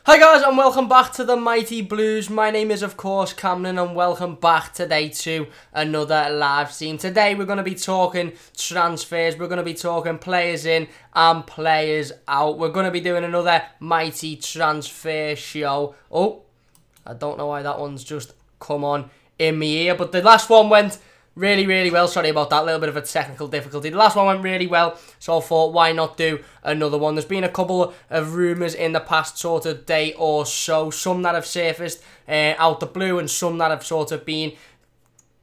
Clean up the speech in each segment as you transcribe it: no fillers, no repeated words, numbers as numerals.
Hi guys and welcome back to the Mighty Blues. My name is of course Cameron and welcome back today to another live stream. Today we're going to be talking transfers, we're going to be talking players in and players out. We're going to be doing another Mighty transfer show. Oh, I don't know why that one's just come on in my ear, but the last one went really well. Sorry about that, little bit of a technical difficulty. The last one went really well, so I thought why not do another one. There's been a couple of rumours in the past sort of day or so, some that have surfaced out the blue and some that have sort of been,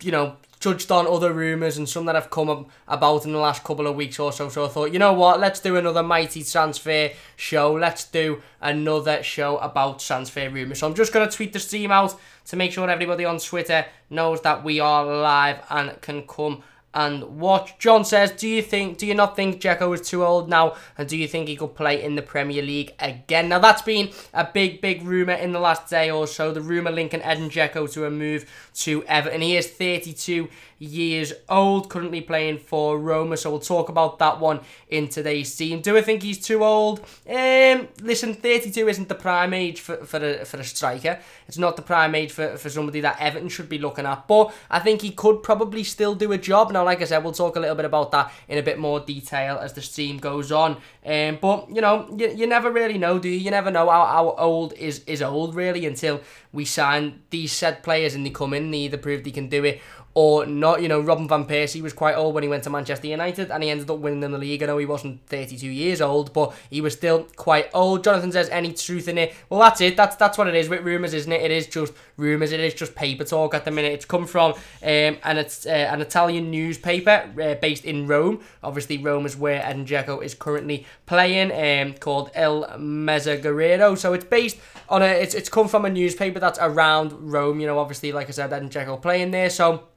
you know, judged on other rumours and some that have come about in the last couple of weeks or so. So I thought, you know what, let's do another Mighty transfer show. Let's do another show about transfer rumours. So I'm just going to tweet the stream out to make sure everybody on Twitter knows that we are live and can come and watch. John says, do you not think Dzeko is too old now, and do you think he could play in the Premier League again? Now that's been a big rumour in the last day or so, the rumour linking Edin Dzeko to a move to Everton. He is 32 years old, currently playing for Roma, so we'll talk about that one in today's stream. Do I think he's too old? Listen, 32 isn't the prime age for a striker. It's not the prime age for somebody that Everton should be looking at, but I think he could probably still do a job. Now, like I said, we'll talk a little bit about that in a bit more detail as the stream goes on. But, you know, you never really know, do you? You never know how old is old, really, until we sign these said players and they come in and they either prove they can do it or not. You know, Robin van Persie was quite old when he went to Manchester United and he ended up winning in the league. I know he wasn't 32 years old, but he was still quite old. Jonathan says, any truth in it? Well, that's it. That's what it is with rumours, isn't it? It is just rumours. It is just paper talk at the minute. It's come from an Italian newspaper based in Rome. Obviously, Rome is where Edin Dzeko is currently playing, called Il Messaggero. So it's based on it's come from a newspaper that's around Rome. You know, obviously, like I said, Edin Dzeko playing there. So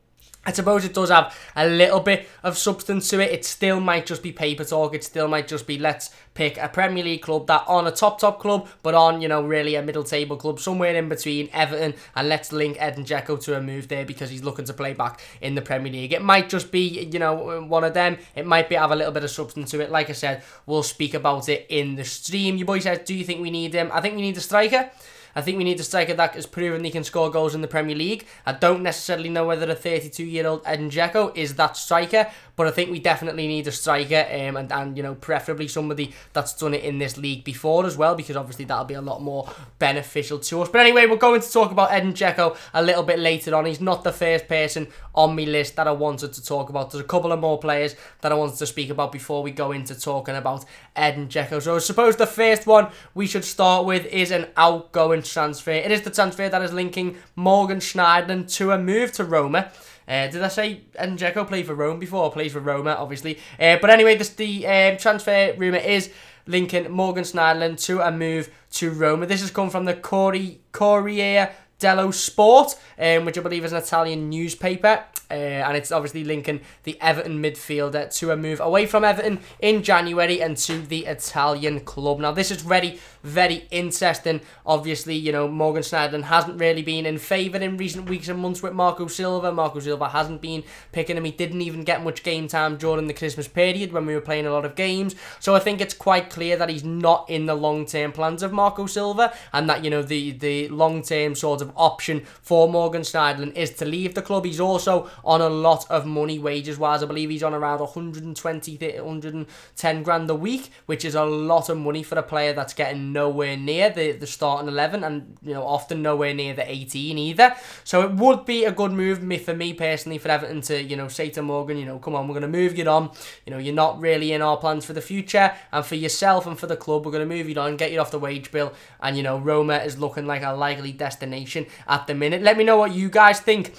I suppose it does have a little bit of substance to it. It still might just be paper talk. It still might just be, let's pick a Premier League club that on a top club, but on, you know, really a middle table club, somewhere in between Everton, and let's link Edin Dzeko to a move there because he's looking to play back in the Premier League. It might just be, you know, one of them. It might have a little bit of substance to it. Like I said, we'll speak about it in the stream. Your boy says, do you think we need him? I think we need a striker. I think we need a striker that has proven he can score goals in the Premier League. I don't necessarily know whether a 32-year-old Edin Dzeko is that striker, but I think we definitely need a striker, and you know, preferably somebody that's done it in this league before as well, because obviously that'll be a lot more beneficial to us. But anyway, we're going to talk about Edin Dzeko a little bit later on. He's not the first person on my list that I wanted to talk about. There's a couple of more players that I wanted to speak about before we go into talking about Edin Dzeko. So I suppose the first one we should start with is an outgoing transfer. It is the transfer that is linking Morgan Schneiderlin to a move to Roma. Did I say Edin Dzeko played for Rome before? Plays for Roma, obviously. But anyway, the transfer rumour is linking Morgan Schneiderlin to a move to Roma. This has come from the Corriere dello Sport, which I believe is an Italian newspaper. And it's obviously linking the Everton midfielder to a move away from Everton in January and to the Italian club. Now, this is very interesting. Obviously, you know, Morgan Schneiderlin hasn't really been in favour in recent weeks and months with Marco Silva. Marco Silva hasn't been picking him. He didn't even get much game time during the Christmas period when we were playing a lot of games. So I think it's quite clear that he's not in the long-term plans of Marco Silva, and that, you know, the long-term sort of option for Morgan Schneiderlin is to leave the club. He's also on a lot of money wages-wise. I believe he's on around 120, 110 grand a week, which is a lot of money for a player that's getting nowhere near the starting 11, and, you know, often nowhere near the 18 either. So it would be a good move for me personally, for Everton to, you know, say to Morgan, you know, come on, we're going to move you on. You know, you're not really in our plans for the future, and for yourself and for the club, we're going to move you on, get you off the wage bill, and, you know, Roma is looking like a likely destination at the minute. Let me know what you guys think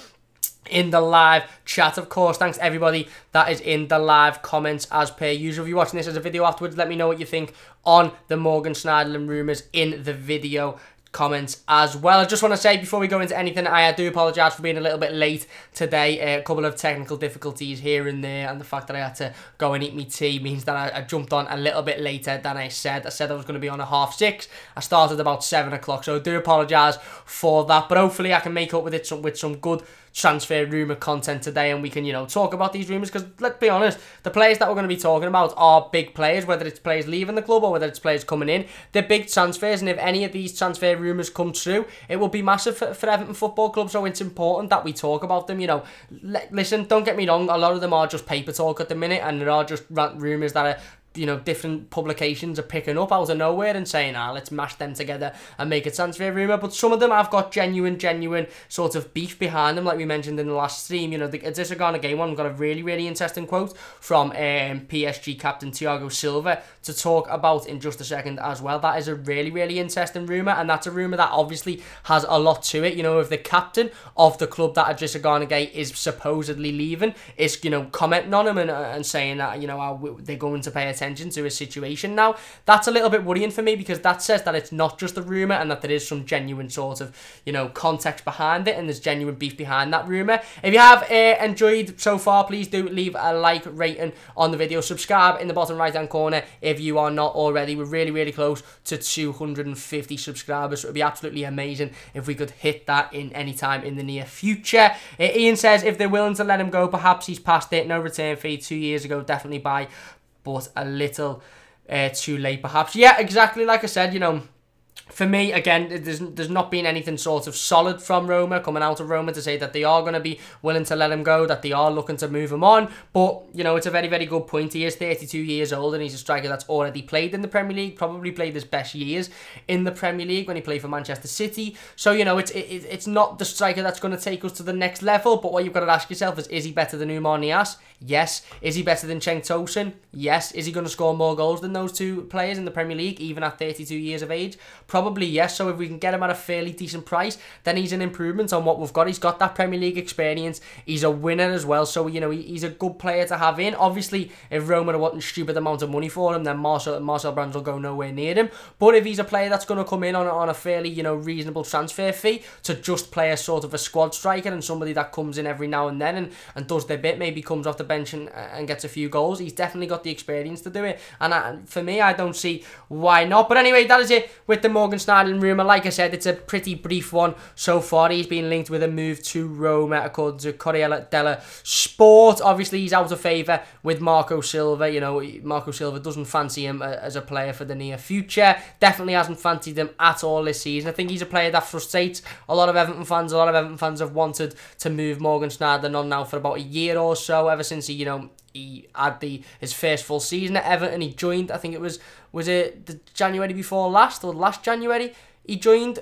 in the live chat, of course. Thanks to everybody that is in the live comments as per usual. If you're watching this as a video afterwards, let me know what you think on the Morgan Schneiderlin rumours in the video comments as well. I just want to say before we go into anything, I do apologise for being a little bit late today. A couple of technical difficulties here and there, and the fact that I had to go and eat my tea means that I jumped on a little bit later than I said. I said I was going to be on at 6:30. I started about 7 o'clock, so I do apologise for that, but hopefully I can make up with it with some good transfer rumour content today, and we can, you know, talk about these rumours, because let's be honest, the players that we're going to be talking about are big players, whether it's players leaving the club or whether it's players coming in. They're big transfers, and if any of these transfer rumours come true, it will be massive for Everton Football Club, so it's important that we talk about them, you know. Listen, don't get me wrong, a lot of them are just paper talk at the minute, and there are just rumours that are, you know, different publications are picking up out of nowhere and saying, let's mash them together and make a transfer rumour. But some of them have got genuine sort of beef behind them, like we mentioned in the last stream. You know, the Dzeko game one got a really interesting quote from PSG captain Thiago Silva to talk about in just a second as well. That is a really interesting rumour, and that's a rumour that obviously has a lot to it. You know, if the captain of the club that Dzeko is supposedly leaving is, you know, commenting on him and saying that, you know, they're going to pay attention to his situation now, that's a little bit worrying for me, because that says that it's not just a rumour and that there is some genuine sort of, you know, context behind it, and there's genuine beef behind that rumour. If you have enjoyed so far, please do leave a like, rating on the video, subscribe in the bottom right hand corner if you are not already. We're really close to 250 subscribers, so it would be absolutely amazing if we could hit that in any time in the near future. Ian says if they're willing to let him go, perhaps he's past it. No return fee 2 years ago, definitely buy, but a little too late perhaps. Yeah, exactly, like I said, you know, for me, again, there's not been anything sort of solid from Roma, coming out of Roma, to say that they are going to be willing to let him go, that they are looking to move him on. But, you know, it's a very good point. He is 32 years old, and he's a striker that's already played in the Premier League, probably played his best years in the Premier League when he played for Manchester City. So, you know, it's not the striker that's going to take us to the next level, but what you've got to ask yourself is he better than Oumar Niasse? Yes. Is he better than Cenk Tosun? Yes. Is he going to score more goals than those two players in the Premier League, even at 32 years of age? Probably yes. So if we can get him at a fairly decent price, then he's an improvement on what we've got. He's got that Premier League experience. He's a winner as well. So, you know, he's a good player to have in. Obviously, if Roma are wanting stupid amount of money for him, then Marcel Brands will go nowhere near him. But if he's a player that's going to come in on a fairly, you know, reasonable transfer fee to just play as sort of a squad striker and somebody that comes in every now and then and does their bit, maybe comes off the bench and gets a few goals, he's definitely got the experience to do it. And for me, I don't see why not. But anyway, that is it with the Morgan Schneiderlin rumour. Like I said, it's a pretty brief one so far. He's been linked with a move to Roma, according to Corriere dello Sport. Obviously, he's out of favour with Marco Silva. You know, Marco Silva doesn't fancy him as a player for the near future. Definitely hasn't fancied him at all this season. I think he's a player that frustrates a lot of Everton fans. A lot of Everton fans have wanted to move Morgan Schneiderlin on now for about a year or so, ever since he had his first full season at Everton. He joined, I think it was it the January before last, or last January? He joined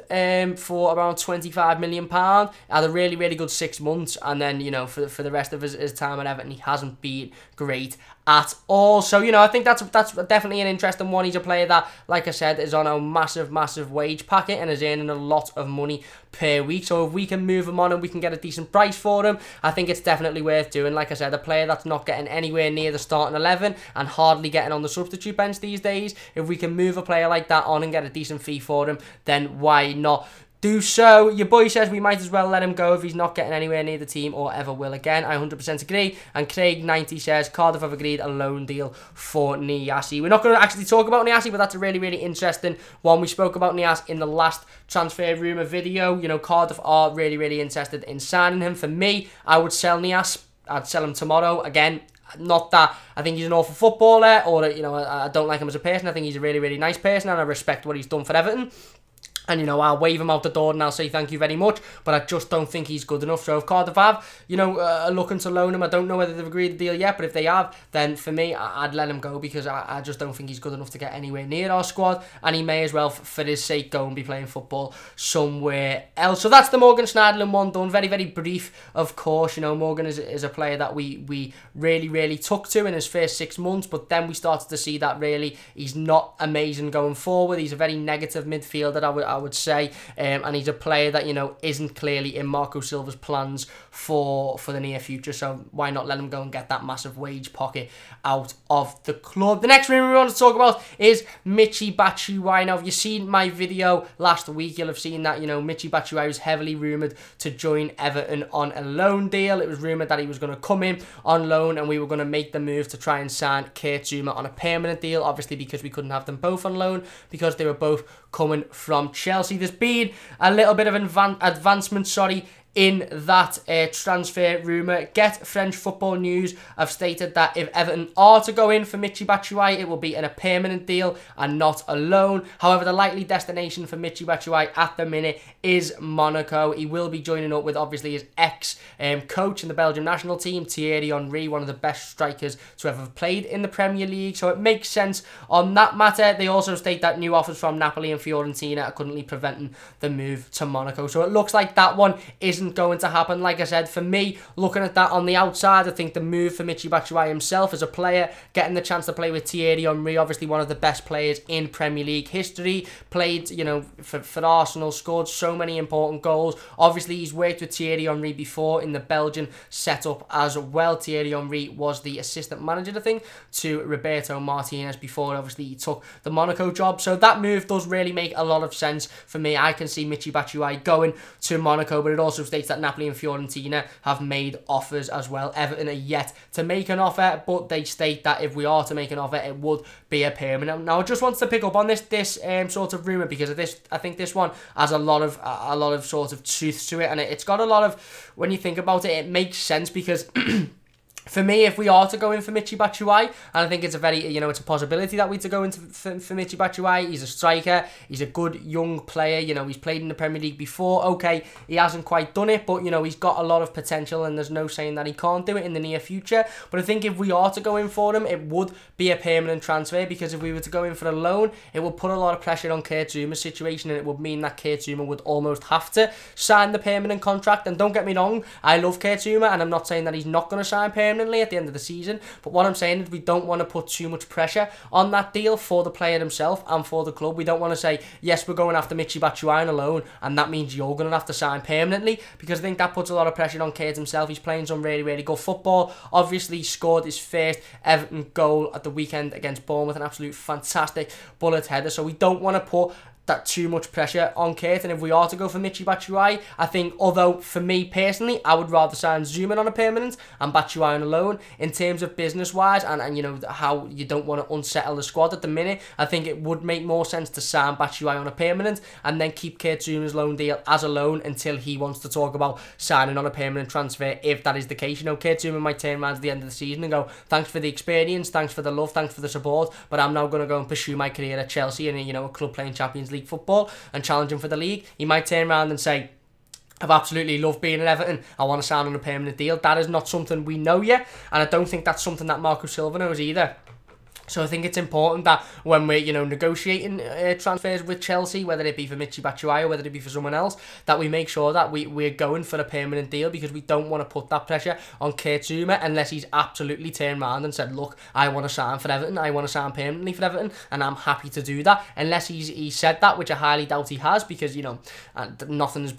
for around £25 million, had a really good 6 months, and then, you know, for the rest of his time at Everton, he hasn't been great at all. So, you know, I think that's definitely an interesting one. He's a player that, like I said, is on a massive wage packet and is earning a lot of money per week. So if we can move him on and we can get a decent price for him, I think it's definitely worth doing. Like I said, a player that's not getting anywhere near the starting 11 and hardly getting on the substitute bench these days, if we can move a player like that on and get a decent fee for him, then why not do so? Your boy says we might as well let him go if he's not getting anywhere near the team or ever will again. I 100% agree. And Craig90 says Cardiff have agreed a loan deal for Niasse. We're not going to actually talk about Niasse, but that's a really interesting one. We spoke about Niasse in the last transfer rumour video. You know, Cardiff are really interested in signing him. For me, I would sell Niasse. I'd sell him tomorrow. Again, not that I think he's an awful footballer, or, you know, I don't like him as a person. I think he's a really nice person, and I respect what he's done for Everton. And, you know, I'll wave him out the door and I'll say thank you very much. But I just don't think he's good enough. So if Cardiff have, you know, looking to loan him, I don't know whether they've agreed the deal yet. But if they have, then for me, I'd let him go, because I just don't think he's good enough to get anywhere near our squad. And he may as well, for his sake, go and be playing football somewhere else. So that's the Morgan Schneiderlin one done. Very brief, of course. You know, Morgan is a player that we really took to in his first 6 months. But then we started to see that really he's not amazing going forward. He's a very negative midfielder, I would say, and he's a player that, you know, isn't clearly in Marco Silva's plans for the near future. So why not let him go and get that massive wage pocket out of the club? The next rumour we want to talk about is Michy Batshuayi. Now, if you've seen my video last week, you'll have seen that, you know, Michy Batshuayi was heavily rumoured to join Everton on a loan deal. It was rumoured that he was going to come in on loan and we were going to make the move to try and sign Kurt Zouma on a permanent deal, obviously because we couldn't have them both on loan because they were both coming from Chelsea. There's been a little bit of advancement, in that transfer rumour. Get French Football News have stated that if Everton are to go in for Michy Batshuayi, it will be in a permanent deal and not a loan. However, the likely destination for Michy Batshuayi at the minute is Monaco. He will be joining up with obviously his ex-coach in the Belgian national team, Thierry Henry, one of the best strikers to ever played in the Premier League. So it makes sense on that matter. They also state that new offers from Napoli and Fiorentina are currently preventing the move to Monaco. So it looks like that one isn't going to happen. Like I said, for me, looking at that on the outside, I think the move for Michy Batshuayi himself as a player, getting the chance to play with Thierry Henry, obviously one of the best players in Premier League history, played, you know, for Arsenal, scored so many important goals. Obviously, he's worked with Thierry Henry before in the Belgian setup as well. Thierry Henry was the assistant manager, I think, to Roberto Martinez before, obviously, he took the Monaco job. So that move does really make a lot of sense for me. I can see Michy Batshuayi going to Monaco, but it also states that Napoli and Fiorentina have made offers as well. Everton are yet to make an offer, but they state that if we are to make an offer, it would be a permanent. Now, I just want to pick up on this sort of rumour, because of this, I think this one has a lot of sort of truth to it, and it's got a lot of, when you think about it, it makes sense, because for me, if we are to go in for Michy Batshuayi, and I think it's a very, you know, it's a possibility that we to go into for Michy Batshuayi. He's a striker. He's a good young player. You know, he's played in the Premier League before. Okay, he hasn't quite done it, but, you know, he's got a lot of potential, and there's no saying that he can't do it in the near future. But I think if we are to go in for him, it would be a permanent transfer, because if we were to go in for a loan, it would put a lot of pressure on Kurt Zouma's situation, and it would mean that Kurt Zouma would almost have to sign the permanent contract. And don't get me wrong, I love Kurt Zouma, and I'm not saying that he's not going to sign permanently at the end of the season, but what I'm saying is we don't want to put too much pressure on that deal for the player himself and for the club. We don't want to say, yes, we're going after Michy Batshuayi on a loan, and that means you're going to have to sign permanently, because I think that puts a lot of pressure on Kurt himself. He's playing some really, really good football. Obviously, he scored his first Everton goal at the weekend against Bournemouth, an absolute fantastic bullet header, so we don't want to put that too much pressure on Kurt. And if we are to go for Michy Batshuayi, I think, although for me personally, I would rather sign Zouma on a permanent and Batshuayi on a loan, in terms of business wise and you know, how you don't want to unsettle the squad at the minute, I think it would make more sense to sign Batshuayi on a permanent and then keep Kurt Zouma's loan deal as a loan until he wants to talk about signing on a permanent transfer. If that is the case, you know, Kurt Zouma might turn around at the end of the season and go, thanks for the experience, thanks for the love, thanks for the support, but I'm now going to go and pursue my career at Chelsea and, you know, a club playing Champions League football and challenging for the league. He might turn around and say, I've absolutely loved being at Everton, I want to sign on a permanent deal. That is not something we know yet, and I don't think that's something that Marco Silva knows either. So I think it's important that when we're, you know, negotiating transfers with Chelsea, whether it be for Michy Batshuayi or whether it be for someone else, that we make sure that we're going for a permanent deal, because we don't want to put that pressure on Kurt Zouma unless he's absolutely turned around and said, look, I want to sign for Everton, I want to sign permanently for Everton, and I'm happy to do that. Unless he's said that, which I highly doubt he has, because, you know, nothing has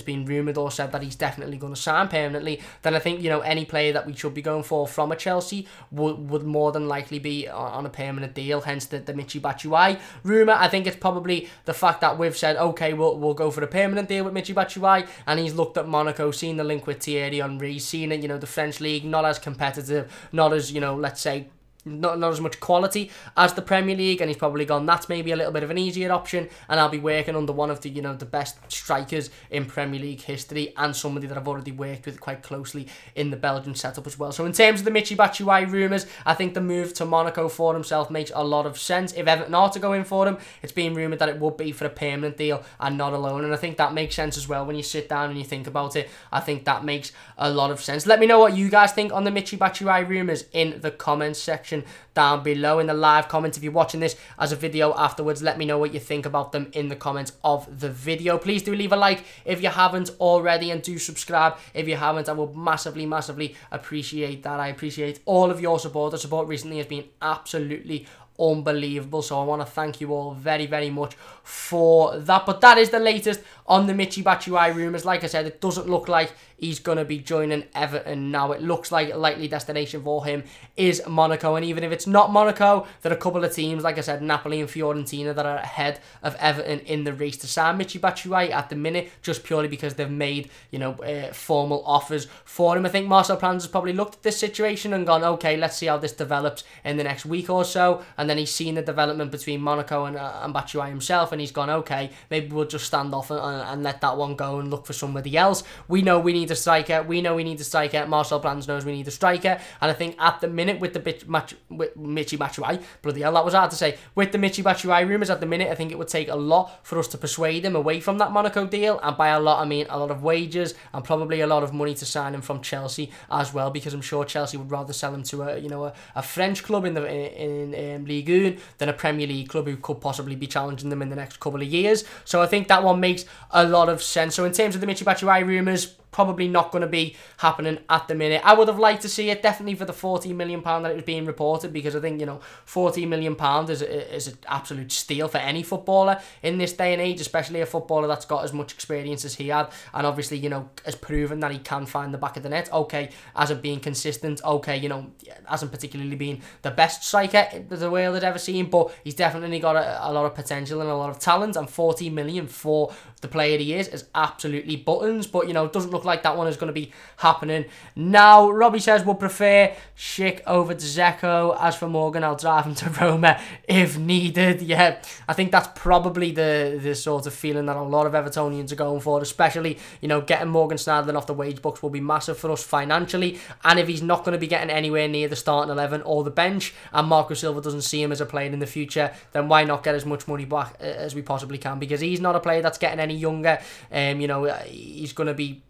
been rumoured or said that he's definitely going to sign permanently, then I think, you know, any player that we should be going for from a Chelsea would more than likely be on a permanent deal, hence the Michy Batshuayi rumour. I think it's probably the fact that we've said, okay, we'll go for a permanent deal with Michy Batshuayi, and he's looked at Monaco, seen the link with Thierry Henry, seen it, you know, the French league, not as competitive, not as, you know, let's say, not as much quality as the Premier League, and he's probably gone, that's maybe a little bit of an easier option, and I'll be working under one of the, you know, the best strikers in Premier League history, and somebody that I've already worked with quite closely in the Belgian setup as well. So in terms of the Michy Batshuayi rumours, I think the move to Monaco for himself makes a lot of sense. If Everton are to go in for him, it's been rumoured that it would be for a permanent deal and not a loan, and I think that makes sense as well when you sit down and you think about it. I think that makes a lot of sense. Let me know what you guys think on the Michy Batshuayi rumours in the comments section down below, in the live comments. If you're watching this as a video afterwards, let me know what you think about them in the comments of the video. Please do leave a like if you haven't already, and do subscribe if you haven't. I will massively appreciate that. I appreciate all of your support. The support recently has been absolutely unbelievable, so I want to thank you all very much for that. But that is the latest on the Michy Batshuayi rumours. Like I said, it doesn't look like he's going to be joining Everton now. It looks like a likely destination for him is Monaco, and even if it's not Monaco, there are a couple of teams, like I said, Napoli and Fiorentina, that are ahead of Everton in the race to sign Michy Batshuayi at the minute, just purely because they've made, you know, formal offers for him. I think Marcel Plans has probably looked at this situation and gone, okay, let's see how this develops in the next week or so, and then he's seen the development between Monaco and Batshuayi himself, and he's gone, okay, maybe we'll just stand off and let that one go and look for somebody else. We know we need a striker. Marcel Brands knows we need a striker, and I think at the minute with the Michy Batshuayi, bloody hell, that was hard to say. With the Michy Batshuayi rumours at the minute, I think it would take a lot for us to persuade him away from that Monaco deal, and by a lot I mean a lot of wages and probably a lot of money to sign him from Chelsea as well, because I'm sure Chelsea would rather sell him to a French club in Ligue 1 than a Premier League club who could possibly be challenging them in the next couple of years. So I think that one makes a lot of sense. So in terms of the Michy Batshuayi rumours, probably not going to be happening at the minute. I would have liked to see it definitely for the £14 million that it was being reported, because I think, you know, £14 million is an absolute steal for any footballer in this day and age, especially a footballer that's got as much experience as he had, and obviously, you know, has proven that he can find the back of the net. Okay, hasn't been consistent. Okay, you know, hasn't particularly been the best striker the world has ever seen, but he's definitely got a lot of potential and a lot of talent, and 14 million for the player he is absolutely buttons. But, you know, it doesn't look like that one is going to be happening now. Robbie says we'll prefer Schick over Dzeko. As for Morgan, I'll drive him to Roma if needed. Yeah, I think that's probably the sort of feeling that a lot of Evertonians are going for, especially, you know, getting Morgan Schneiderlin off the wage books will be massive for us financially, and if he's not going to be getting anywhere near the starting 11 or the bench, and Marco Silva doesn't see him as a player in the future, then why not get as much money back as we possibly can, because he's not a player that's getting any younger. You know, he's going to be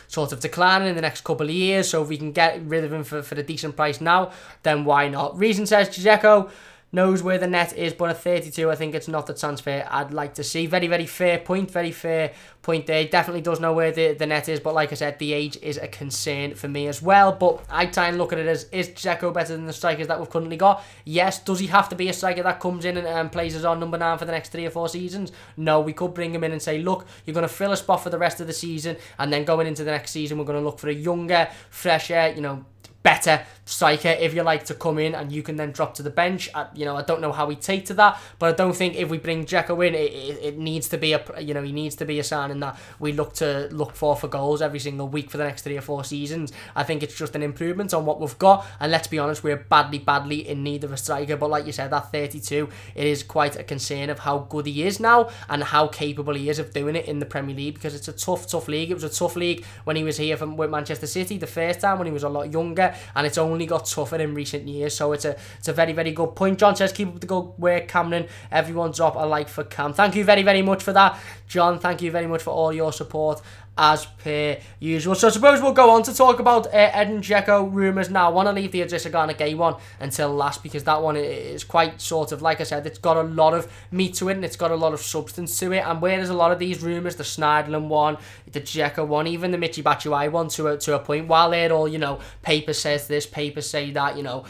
sort of declining in the next couple of years, so if we can get rid of him for a decent price now, then why not? Reason says Dzeko knows where the net is, but at 32, I think it's not the transfer I'd like to see. Very, very fair point. Very fair point there. Definitely does know where the net is, but like I said, the age is a concern for me as well. But I try and look at it as, is Dzeko better than the strikers that we've currently got? Yes. Does he have to be a striker that comes in and plays us on number 9 for the next 3 or 4 seasons? No, we could bring him in and say, look, you're going to fill a spot for the rest of the season, and then going into the next season, we're going to look for a younger, fresher, you know, better striker, if you like, to come in, and you can then drop to the bench. You know, I don't know how we take to that, but I don't think if we bring Dzeko in, it needs to be he needs to be a signing that we look for goals every single week for the next 3 or 4 seasons. I think it's just an improvement on what we've got, and let's be honest, we're badly in need of a striker. But like you said, at 32, it is quite a concern of how good he is now and how capable he is of doing it in the Premier League, because it's a tough league. It was a tough league when he was here with Manchester City the first time, when he was a lot younger, and it's only got tougher in recent years. So it's a very, very good point. John says, keep up the good work, Cameron. Everyone drop a like for Cam. Thank you very, very much for that, John. Thank you very much for all your support, as per usual. So I suppose we'll go on to talk about Edin Dzeko rumours now. I want to leave the Idrissa Gana Gueye one until last, because that one is quite sort of, like I said, it's got a lot of meat to it, and it's got a lot of substance to it. And whereas a lot of these rumours, the Schneiderlin one, the Dzeko one, even the Michy Batshuayi one to a point, while they're all, you know, paper says this, paper say that, you know,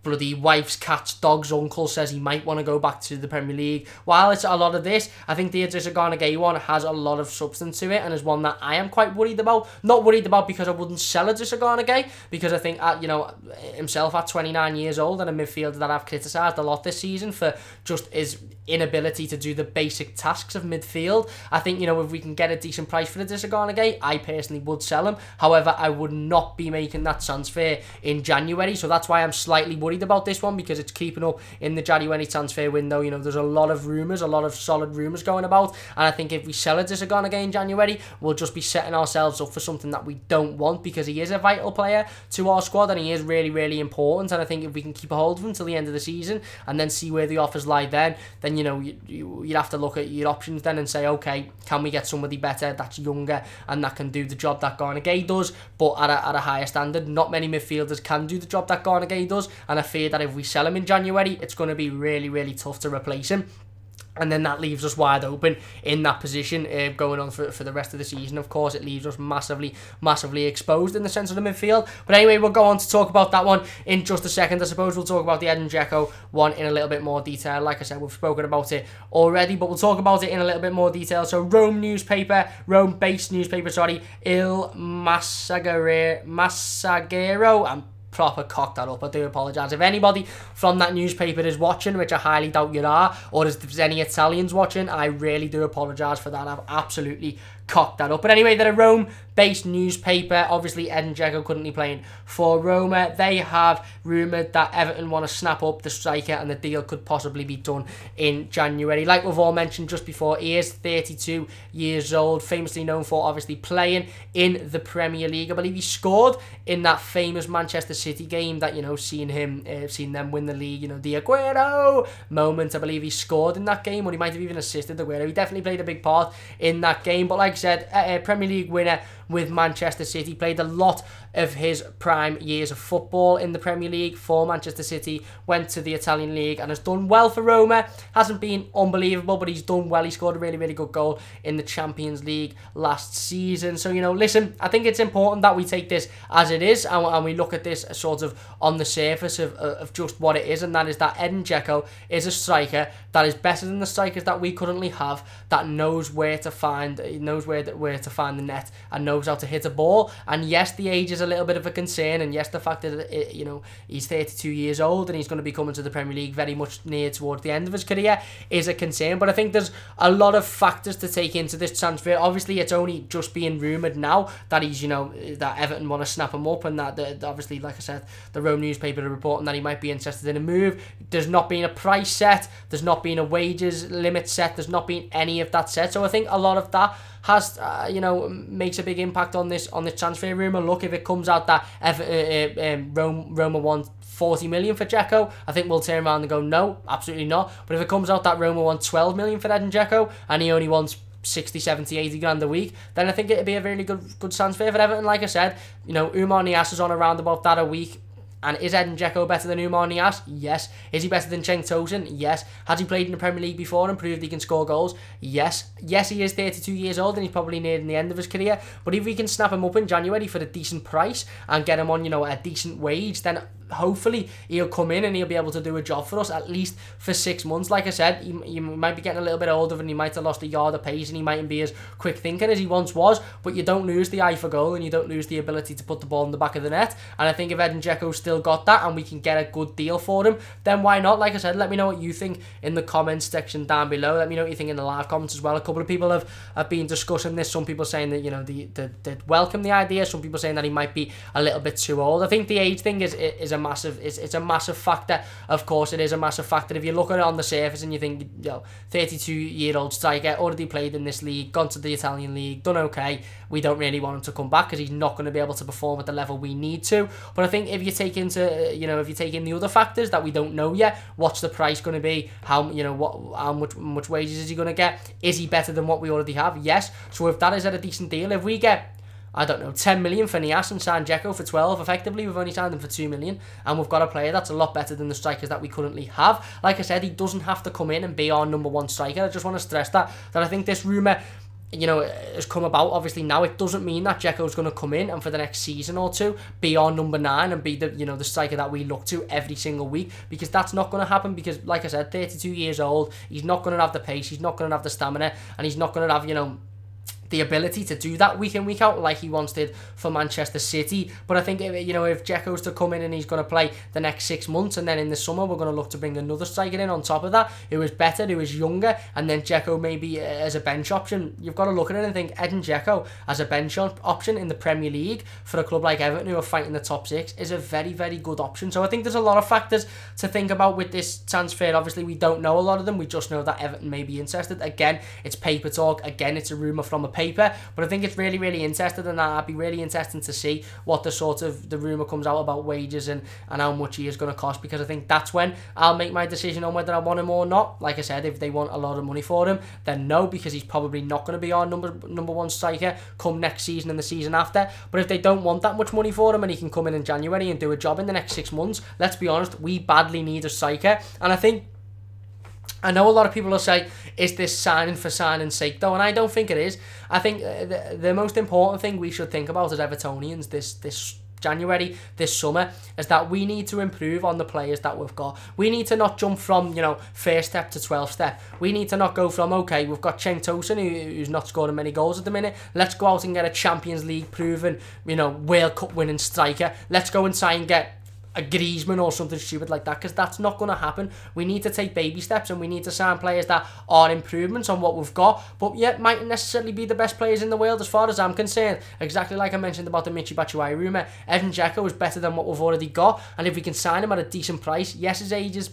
bloody wife's cat's dog's uncle says he might want to go back to the Premier League. While it's a lot of this, I think the Idrissa Gana Gueye one has a lot of substance to it, and is one that I am quite worried about. Not worried about because I wouldn't sell Idrissa Gana Gueye, because I think, you know, himself at 29 years old, and a midfielder that I've criticised a lot this season for just his inability to do the basic tasks of midfield. I think, you know, if we can get a decent price for Idrissa Gana Gueye, I personally would sell him. However, I would not be making that transfer in January, so that's why I'm slightly worried about this one, because it's keeping up in the January transfer window. You know, there's a lot of rumours, a lot of solid rumours going about, and I think if we sell Idrissa Gana Gueye in January, we'll just be setting ourselves up for something that we don't want, because he is a vital player to our squad, and he is really, really important. And I think if we can keep a hold of him till the end of the season, and then see where the offers lie then you know, you'd have to look at your options then and say, okay, can we get somebody better that's younger and that can do the job that Gana Gueye does, but at a higher standard? Not many midfielders can do the job that Gana Gueye does, and I fear that if we sell him in January, it's going to be really, really tough to replace him. And then that leaves us wide open in that position going on for the rest of the season. Of course, it leaves us massively exposed in the centre of the midfield. But anyway, we'll go on to talk about that one in just a second. I suppose we'll talk about the Edin Dzeko one in a little bit more detail. Like I said, we've spoken about it already, but we'll talk about it in a little bit more detail. So Rome-based newspaper, sorry, Il Messaggero, I'm proper cocked that up, I do apologise. If anybody from that newspaper is watching, which I highly doubt you are, or if there's any Italians watching, I really do apologise for that. I've absolutely cock that up. But anyway, they're a Rome-based newspaper. Obviously, Edin Dzeko currently playing for Roma. They have rumoured that Everton want to snap up the striker and the deal could possibly be done in January. Like we've all mentioned just before, he is 32 years old, famously known for obviously playing in the Premier League. I believe he scored in that famous Manchester City game that, you know, seen them win the league, you know, the Aguero moment. I believe he scored in that game, or he might have even assisted Aguero. He definitely played a big part in that game. But like I said, a Premier League winner with Manchester City, played a lot of his prime years of football in the Premier League for Manchester City, went to the Italian League and has done well for Roma. Hasn't been unbelievable, but he's done well. He scored a really, really good goal in the Champions League last season. So, you know, listen, I think it's important that we take this as it is and we look at this sort of on the surface of just what it is, and that is that Edin Dzeko is a striker that is better than the strikers that we currently have, that knows where to find the net and knows how to hit a ball. And yes, the age is a little bit of a concern, and yes, the fact that you know, he's 32 years old and he's going to be coming to the Premier League very much near towards the end of his career is a concern. But I think there's a lot of factors to take into this transfer. Obviously, it's only just being rumoured now that he's, you know, that Everton want to snap him up, and that obviously, like I said, the Rome newspaper are reporting that he might be interested in a move. There's not been a price set, there's not been a wages limit set, there's not been any of that set. So I think a lot of that has, you know, makes a big impact on this transfer rumour. Look, if it comes out that Roma want 40 million for Dzeko, I think we'll turn around and go, no, absolutely not. But if it comes out that Roma want 12 million for Edin Dzeko and he only wants 60, 70, 80 grand a week, then I think it'd be a really good transfer for Everton. Like I said, you know, Oumar Niasse is on around about that a week. And is Edin Dzeko better than Oumar Niasse? Yes. Is he better than Cenk Tosun? Yes. Has he played in the Premier League before and proved he can score goals? Yes. Yes, he is 32 years old and he's probably nearing the end of his career. But if we can snap him up in January for a decent price and get him on, you know, a decent wage, then hopefully he'll come in and he'll be able to do a job for us at least for 6 months. Like I said, he might be getting a little bit older and he might have lost a yard of pace and he mightn't be as quick thinking as he once was, but you don't lose the eye for goal and you don't lose the ability to put the ball in the back of the net. And I think if Edin Dzeko's still got that and we can get a good deal for him, then why not? Like I said, let me know what you think in the comments section down below. Let me know what you think in the live comments as well. A couple of people have been discussing this. Some people saying that, you know, they welcome the idea. Some people saying that he might be a little bit too old. I think the age thing is a massive, it's a massive factor. Of course, it is a massive factor. If you look at it on the surface and you think, you know, 32-year-old striker, already played in this league, gone to the Italian league, done okay, we don't really want him to come back because he's not going to be able to perform at the level we need to. But I think if you take into, you know, if you take in the other factors that we don't know yet, what's the price going to be? How, you know, how much wages is he going to get? Is he better than what we already have? Yes. So if that is at a decent deal, if we get, I don't know, 10 million for Niasse and sign Dzeko for 12, effectively we've only signed him for 2 million, and we've got a player that's a lot better than the strikers that we currently have. Like I said, he doesn't have to come in and be our #1 striker. I just want to stress that I think this rumour, you know, has come about obviously now. It doesn't mean that Dzeko's going to come in and for the next season or two be our #9 and be the, you know, the striker that we look to every single week, because that's not going to happen. Because like I said, 32 years old, he's not going to have the pace, he's not going to have the stamina, and he's not going to have, you know, the ability to do that week in, week out like he once did for Manchester City. But I think, you know, if Dzeko's to come in and he's going to play the next 6 months, and then in the summer we're going to look to bring another striker in on top of that who is better, who is younger, and then Dzeko maybe as a bench option, you've got to look at it and think Edin Dzeko as a bench option in the Premier League for a club like Everton who are fighting the top 6 is a very, very good option. So I think there's a lot of factors to think about with this transfer. Obviously we don't know a lot of them, we just know that Everton may be interested. Again, it's paper talk, again it's a rumour from a paper, but I think it's really, really interesting, and I'd be really interesting to see what the rumour comes out about wages and how much he is going to cost, because I think that's when I'll make my decision on whether I want him or not. Like I said, if they want a lot of money for him, then no, because he's probably not going to be our number one striker come next season and the season after. But if they don't want that much money for him and he can come in January and do a job in the next 6 months, let's be honest, we badly need a striker. And I know a lot of people will say, is this signing for signing's sake though? And I don't think it is. I think the most important thing we should think about as Evertonians this January, this summer, is that we need to improve on the players that we've got. We need to not jump from, you know, first step to 12th step. We need to not go from, okay, we've got Cenk Tosun who's not scoring many goals at the minute, let's go out and get a Champions League proven, you know, World Cup winning striker. Let's go and try and get a Griezmann or something stupid like that, because that's not going to happen. We need to take baby steps, and we need to sign players that are improvements on what we've got, but yet mightn't necessarily be the best players in the world as far as I'm concerned. Exactly like I mentioned about the Michy Batshuayi rumour, Edin Dzeko is better than what we've already got, and if we can sign him at a decent price, yes, his age is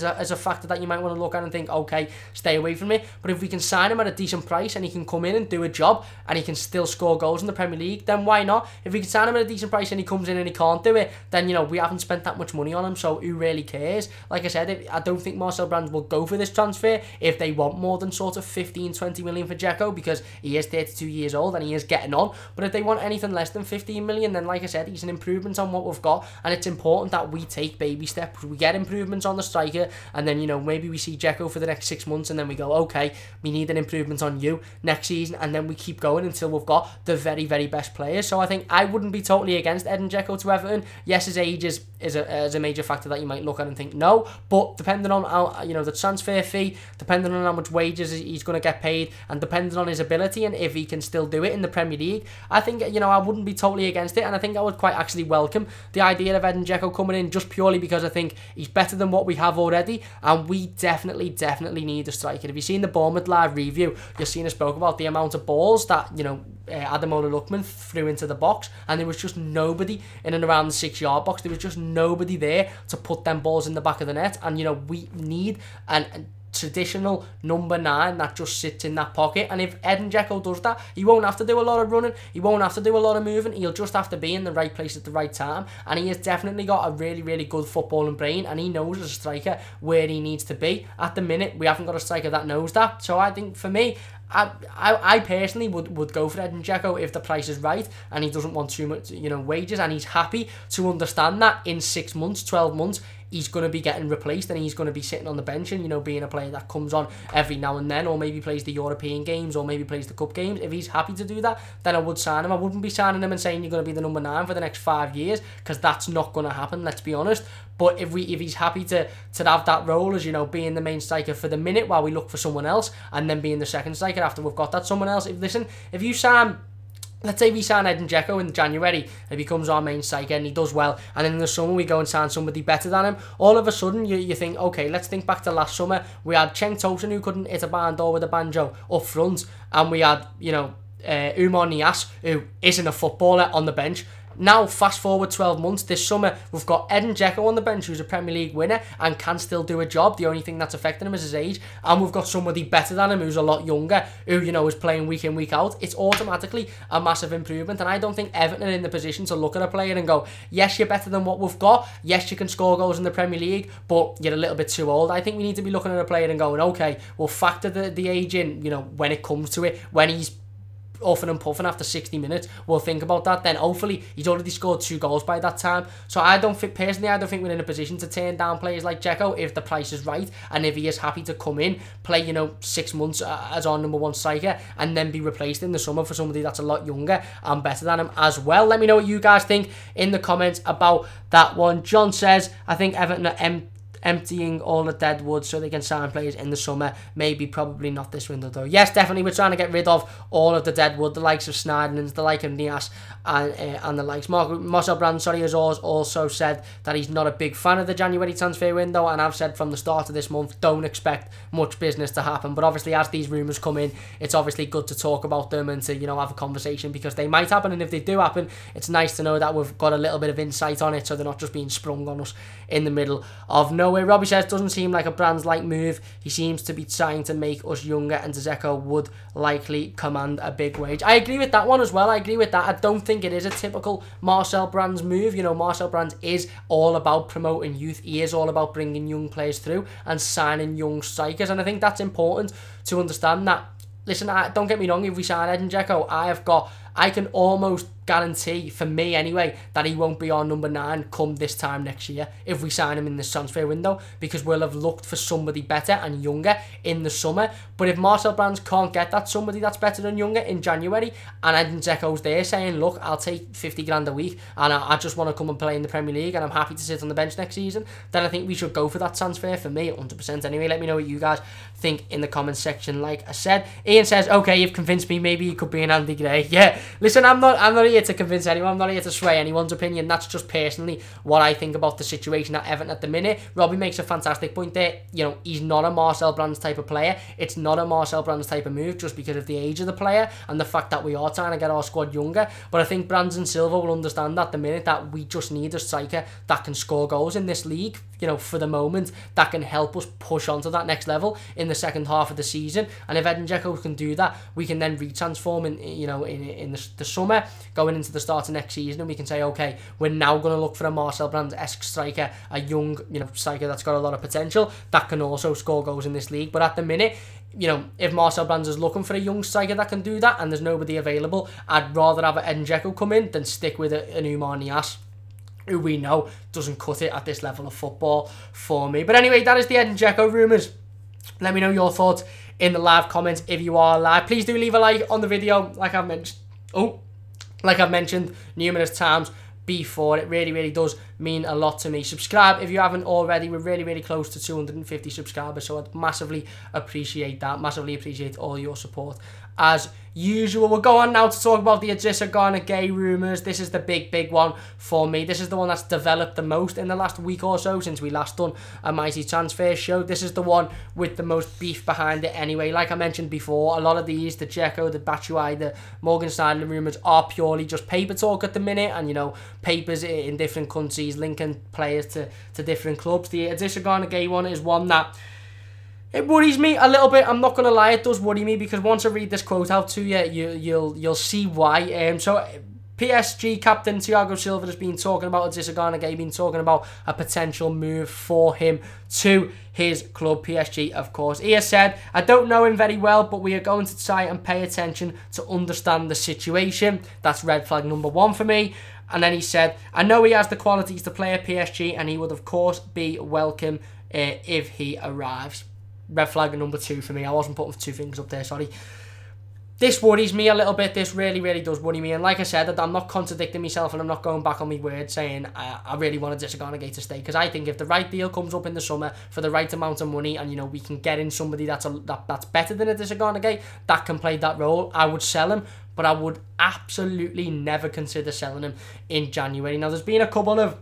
a factor that you might want to look at and think, okay, stay away from it, but if we can sign him at a decent price and he can come in and do a job and he can still score goals in the Premier League, then why not? If we can sign him at a decent price and he comes in and he can't do it, then, you know, we haven't spent that much money on him, so who really cares? Like I said, I don't think Marcel Brands will go for this transfer if they want more than sort of 15-20 million for Dzeko, because he is 32 years old and he is getting on. But if they want anything less than 15 million, then like I said, he's an improvement on what we've got, and it's important that we take baby steps. We get improvements on the striker, and then, you know, maybe we see Dzeko for the next 6 months, and then we go, okay, we need an improvement on you next season, and then we keep going until we've got the very, very best players. So I think I wouldn't be totally against Edin Dzeko to Everton. Yes, his age is a major factor that you might look at and think no, but depending on how, you know, the transfer fee, depending on how much wages he's going to get paid, and depending on his ability and if he can still do it in the Premier League, I think, you know, I wouldn't be totally against it, and I think I would quite actually welcome the idea of Edin Dzeko coming in, just purely because I think he's better than what we have already, and we definitely need a striker. If you've seen the Bournemouth live review, you've seen us spoke about the amount of balls that, you know, Ademola Lookman threw into the box, and there was just nobody in and around the 6-yard box. There was just nobody there to put them balls in the back of the net, and, you know, we need an traditional number 9 that just sits in that pocket. And if Edin Dzeko does that, he won't have to do a lot of running, he won't have to do a lot of moving, he'll just have to be in the right place at the right time. And he has definitely got a really good footballing brain, and he knows as a striker where he needs to be. At the minute, we haven't got a striker that knows that. So I think, for me, I personally would go for Edin Dzeko if the price is right and he doesn't want too much, you know, wages, and he's happy to understand that in 6 months, 12 months, he's going to be getting replaced and he's going to be sitting on the bench and, you know, being a player that comes on every now and then, or maybe plays the European games, or maybe plays the cup games. If he's happy to do that, then I would sign him. I wouldn't be signing him and saying you're going to be the number 9 for the next 5 years, because that's not going to happen, let's be honest. But if he's happy to have that role as, you know, being the main striker for the minute while we look for someone else, and then being the second striker after we've got that someone else. If you sign, let's say we sign Edin Dzeko in January, he becomes our main striker and he does well, and then in the summer we go and sign somebody better than him, all of a sudden you think, okay, let's think back to last summer. We had Cenk Tosun, who couldn't hit a barn door with a banjo, up front, and we had, you know, Oumar Niasse, who isn't a footballer, on the bench. Now, fast forward 12 months, this summer, we've got Edin Dzeko on the bench, who's a Premier League winner and can still do a job. The only thing that's affecting him is his age. And we've got somebody better than him, who's a lot younger, who, you know, is playing week in, week out. It's automatically a massive improvement. And I don't think Everton are in the position to look at a player and go, yes, you're better than what we've got. Yes, you can score goals in the Premier League, but you're a little bit too old. I think we need to be looking at a player and going, okay, we'll factor the age in, you know, when it comes to it, when he's huffing and puffing after 60 minutes, we'll think about that. Then hopefully he's already scored 2 goals by that time. So I don't think we're in a position to turn down players like Dzeko if the price is right, and if he is happy to come in, play, you know, 6 months as our number 1 striker, and then be replaced in the summer for somebody that's a lot younger and better than him as well. Let me know what you guys think in the comments about that one. John says, I think Everton are emptying all the dead wood so they can sign players in the summer. Maybe, probably not this window though. Yes, definitely, we're trying to get rid of all of the dead wood, the likes of Sneijdermans, the like of Niasse, and the likes. Marcel Brands, has also said that he's not a big fan of the January transfer window, and I've said from the start of this month, don't expect much business to happen. But obviously, as these rumours come in, it's obviously good to talk about them and to, you know, have a conversation, because they might happen, and if they do happen, it's nice to know that we've got a little bit of insight on it, so they're not just being sprung on us in the middle of nowhere. Robbie says, doesn't seem like a Brands-like move. He seems to be trying to make us younger, and Dzeko would likely command a big wage. I agree with that one as well. I agree with that. I don't think it is a typical Marcel Brands move. You know, Marcel Brands is all about promoting youth. He is all about bringing young players through and signing young strikers, and I think that's important to understand that. Listen, don't get me wrong, if we sign Edin Dzeko, I can almost guarantee, for me anyway, that he won't be our number 9 come this time next year if we sign him in this transfer window, because we'll have looked for somebody better and younger in the summer. But if Marcel Brands can't get that somebody that's better and younger in January, and Edin Dzeko's there saying, look, I'll take 50 grand a week and I just want to come and play in the Premier League and I'm happy to sit on the bench next season, then I think we should go for that transfer, for me, 100%. Anyway, let me know what you guys think in the comments section. Like I said, Ian says, okay, you've convinced me, maybe he could be an Andy Gray. Yeah, listen, I'm not here to convince anyone. I'm not here to sway anyone's opinion. That's just personally what I think about the situation at Everton at the minute. Robbie makes a fantastic point there. You know, he's not a Marcel Brands type of player. It's not a Marcel Brands type of move just because of the age of the player and the fact that we are trying to get our squad younger. But I think Brands and Silva will understand at the minute that we just need a striker that can score goals in this league, you know, for the moment, that can help us push on to that next level in the second half of the season. And if Edin Dzeko can do that, we can then retransform in the summer, going into the start of next season, and we can say, okay, we're now going to look for a Marcel Brands-esque striker, a young, you know, striker that's got a lot of potential that can also score goals in this league. But at the minute, you know, if Marcel Brands is looking for a young striker that can do that and there's nobody available, I'd rather have Edin Dzeko come in than stick with an Oumar Niasse, who we know doesn't cut it at this level of football for me. But anyway, that is the Edin Dzeko rumours. Let me know your thoughts in the live comments if you are live. Please do leave a like on the video, like I've mentioned numerous times before. It really does mean a lot to me. Subscribe if you haven't already. We're really close to 250 subscribers, so I'd massively appreciate that. Massively appreciate all your support as usual. We'll go on now to talk about the Dzeko Gay rumours. This is the big one for me. This is the one that's developed the most in the last week or so since we last done a Mighty Transfer show. This is the one with the most beef behind it anyway. Like I mentioned before, a lot of these, the Dzeko, the Batshuayi, the Morgan Stanley rumours are purely just paper talk at the minute, and you know, papers in different countries linking players to different clubs. The Dzeko Gay one is one that it worries me a little bit. I'm not going to lie, it does worry me, because once I read this quote out to you, you'll see why. So PSG captain Thiago Silva has been talking about Dzeko Gay, been talking about a potential move for him to his club, PSG, of course. He has said, I don't know him very well, but we are going to try and pay attention to understand the situation. That's red flag number one for me. And then he said, I know he has the qualities to play at PSG, and he would, of course, be welcome if he arrives. Red flag number two for me. I wasn't putting two fingers up there, sorry. This worries me a little bit. This really does worry me. And like I said, I'm not contradicting myself, and I'm not going back on my word saying I really want Dzeko Gay to stay, because I think if the right deal comes up in the summer for the right amount of money, and you know, we can get in somebody that's better than Dzeko Gay, that can play that role, I would sell him. But I would absolutely never consider selling him in January. Now, there's been a couple of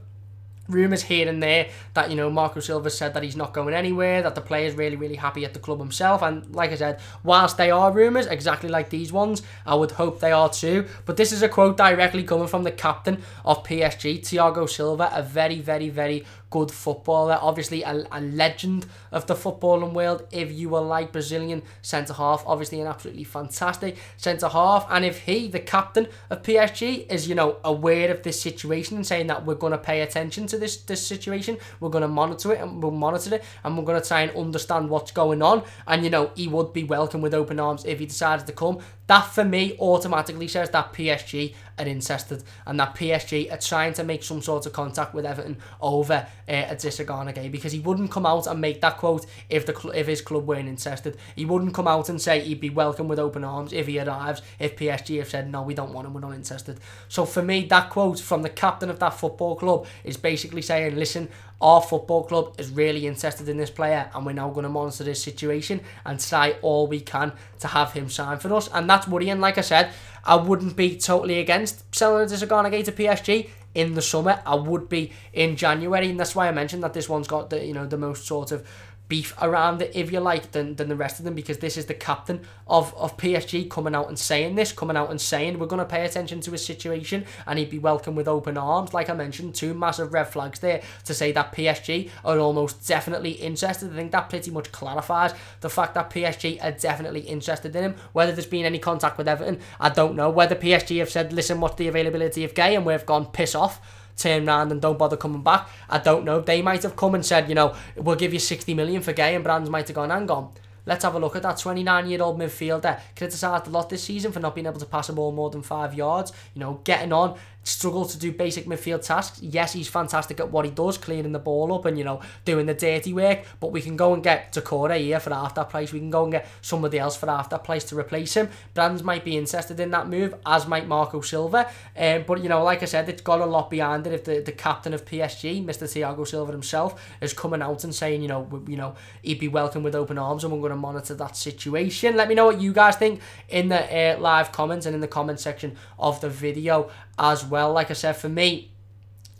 rumours here and there that, you know, Marco Silva said that he's not going anywhere, that the player's really happy at the club himself. And like I said, whilst they are rumours, exactly like these ones, I would hope they are too. But this is a quote directly coming from the captain of PSG, Thiago Silva, a very good footballer, obviously a legend of the footballing world. If you will like Brazilian centre-half, obviously an absolutely fantastic centre-half. And if he, the captain of PSG, is, you know, aware of this situation and saying that we're going to pay attention to this situation, we're going to monitor it, and we'll monitor it, and we're going to try and understand what's going on, and you know, he would be welcome with open arms if he decided to come. That for me automatically says that PSG are interested, and that PSG are trying to make some sort of contact with Everton over Dzeko Gay, because he wouldn't come out and make that quote if his club weren't interested. He wouldn't come out and say he'd be welcome with open arms if he arrives, if PSG have said no, we don't want him, we're not interested. So for me, that quote from the captain of that football club is basically saying, listen, our football club is really interested in this player, and we're now going to monitor this situation and try all we can to have him sign for us. And that's worrying. Like I said, I wouldn't be totally against selling Dzeko Gay to PSG in the summer. I would be in January, and that's why I mentioned that this one's got the, you know, the most sort of beef around it, if you like, than the rest of them, because this is the captain of PSG coming out and saying this, coming out and saying we're going to pay attention to his situation and he'd be welcome with open arms. Like I mentioned, two massive red flags there to say that PSG are almost definitely interested. I think that pretty much clarifies the fact that PSG are definitely interested in him. Whether there's been any contact with Everton, I don't know. Whether PSG have said, listen, what's the availability of Gay, and we've gone, piss off, turn round and don't bother coming back, I don't know. They might have come and said, you know, we'll give you 60 million for Gay, and Brands might have gone, hang on, let's have a look at that 29-year-old midfielder, criticised a lot this season for not being able to pass a ball more than 5 yards, you know, getting on struggle to do basic midfield tasks. Yes, he's fantastic at what he does, clearing the ball up and, you know, doing the dirty work, but we can go and get Dzeko here for half that price. We can go and get somebody else for half that price to replace him. Brands might be interested in that move, as might Marco Silva. But, you know, like I said, it's got a lot behind it. If the captain of PSG, Mr. Thiago Silva himself, is coming out and saying, you know, he'd be welcome with open arms, and we're going to monitor that situation. Let me know what you guys think in the live comments and in the comment section of the video as well. Like I said, for me,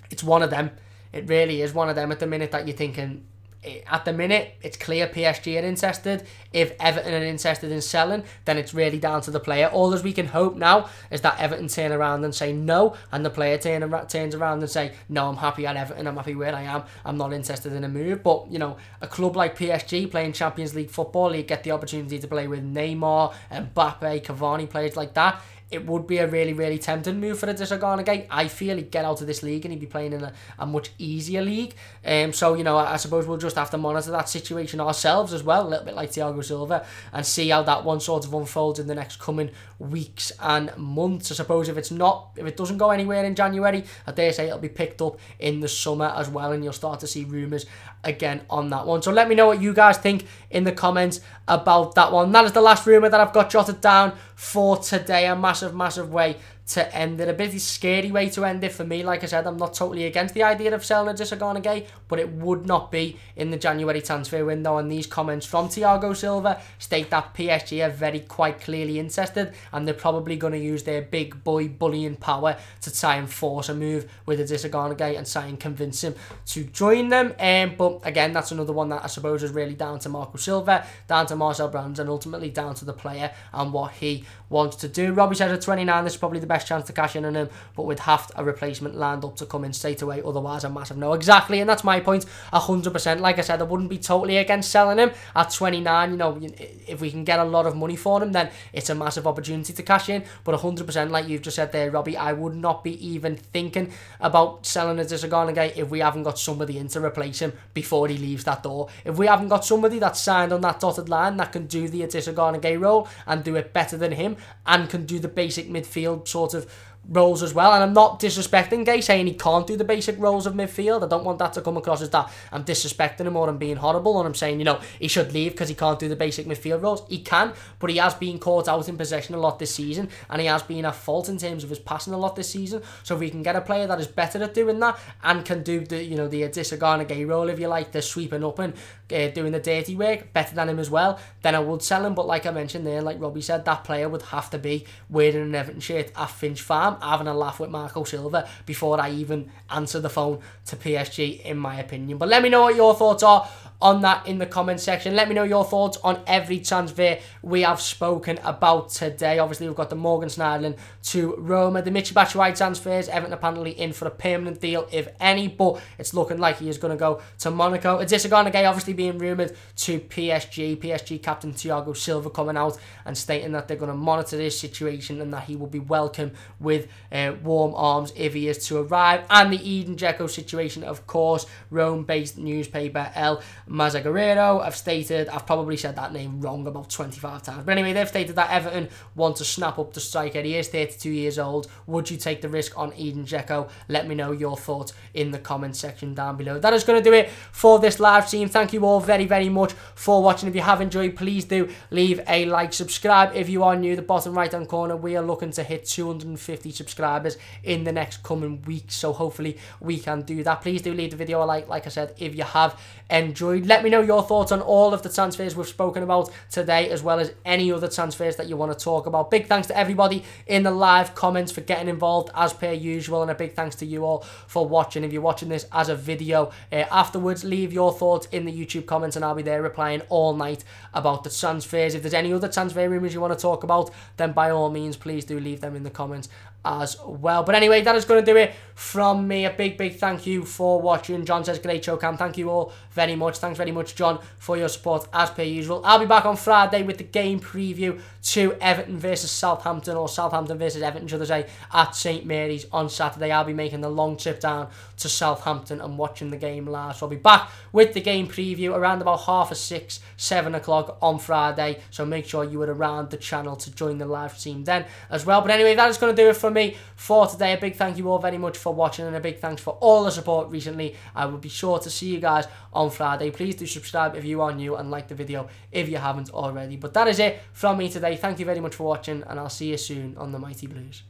it's one of them. It really is one of them at the minute that you're thinking, at the minute, it's clear PSG are interested. If Everton are interested in selling, then it's really down to the player. All as we can hope now is that Everton turn around and say no, and the player turns around and say, no, I'm happy at Everton, I'm happy where I am, I'm not interested in a move. But, you know, a club like PSG playing Champions League football, you get the opportunity to play with Neymar, Mbappe, Cavani, players like that. It would be a really, really tempting move for a Dzeko. I feel he'd get out of this league and he'd be playing in a much easier league. So, you know, I suppose we'll just have to monitor that situation ourselves as well, a little bit like Thiago Silva, and see how that one sort of unfolds in the next coming weeks and months. I suppose if it doesn't go anywhere in January, I dare say it'll be picked up in the summer as well, and you'll start to see rumours again on that one. So let me know what you guys think in the comments about that one. That is the last rumour that I've got jotted down for today. A massive way to end it. A bit scary way to end it for me. Like I said, I'm not totally against the idea of selling a Dzeko, but it would not be in the January transfer window. And these comments from Thiago Silva state that PSG are quite clearly interested, and they're probably going to use their big boy bullying power to try and force a move with a Dzeko and try and convince him to join them. But again, that's another one that I suppose is really down to Marco Silva, down to Marcel Brands, and ultimately down to the player and what he wants to do. Robbie says at 29, this is probably the best chance to cash in on him, but with half a replacement lined up to come in straight away, otherwise a massive no. Exactly, and that's my point, 100%. Like I said, I wouldn't be totally against selling him at 29. You know, if we can get a lot of money for him, then it's a massive opportunity to cash in. But 100%, like you've just said there, Robbie, I would not be even thinking about selling a Dzeko if we haven't got somebody in to replace him before he leaves that door. If we haven't got somebody that's signed on that dotted line that can do the Dzeko role and do it better than him, and can do the basic midfield sort of roles as well. And I'm not disrespecting Gay, saying he can't do the basic roles of midfield. I don't want that to come across as that I'm disrespecting him or I'm being horrible, or I'm saying, you know, he should leave because he can't do the basic midfield roles. He can, but he has been caught out in possession a lot this season, and he has been at fault in terms of his passing a lot this season. So if we can get a player that is better at doing that and can do the, you know, the Dzeko role, if you like, the sweeping up and doing the dirty work better than him as well, then I would sell him. But like I mentioned there, like Robbie said, that player would have to be wearing an Everton shirt at Finch Farm, having a laugh with Marco Silva before I even answer the phone to PSG, in my opinion. But let me know what your thoughts are on that in the comment section. Let me know your thoughts on every transfer we have spoken about today. Obviously, we've got the Morgan Schneiderlin to Roma, the Michy Batshuayi transfers. Everton apparently in for a permanent deal, if any, but it's looking like he is going to go to Monaco. Dzeko obviously being rumoured to PSG. PSG captain Thiago Silva coming out and stating that they're going to monitor this situation and that he will be welcome with warm arms if he is to arrive. And the Edin Dzeko situation, of course, Rome-based newspaper El Messaggero have stated, I've probably said that name wrong about 25 times, but anyway, they've stated that Everton want to snap up the striker. He is 32 years old. Would you take the risk on Edin Dzeko? Let me know your thoughts in the comment section down below. That is going to do it for this live stream. Thank you all very much for watching. If you have enjoyed, please do leave a like, subscribe if you are new. The bottom right hand corner, we are looking to hit 250 subscribers in the next coming weeks, so hopefully we can do that. Please do leave the video a like I said, if you have enjoyed. Let me know your thoughts on all of the transfers we've spoken about today, as well as any other transfers that you want to talk about. Big thanks to everybody in the live comments for getting involved as per usual, and a big thanks to you all for watching. If you're watching this as a video afterwards, leave your thoughts in the YouTube comments and I'll be there replying all night about the transfers. If there's any other transfer rumours you want to talk about, then by all means please do leave them in the comments as well. But anyway, that is going to do it from me. A big thank you for watching. John says, great show, Cam. Thank you all very much. Thanks very much, John, for your support as per usual. I'll be back on Friday with the game preview to Everton versus Southampton, or Southampton versus Everton, should I say, at St Mary's on Saturday. I'll be making the long trip down to Southampton and watching the game live. So I'll be back with the game preview around about 6:30, 7 o'clock on Friday. So make sure you are around the channel to join the live stream then as well. But anyway, that is going to do it from from me for today. A big thank you all very much for watching, and a big thanks for all the support recently. I will be sure to see you guys on Friday. Please do subscribe if you are new, and like the video if you haven't already. But that is it from me today. Thank you very much for watching, and I'll see you soon on the Mighty Blues.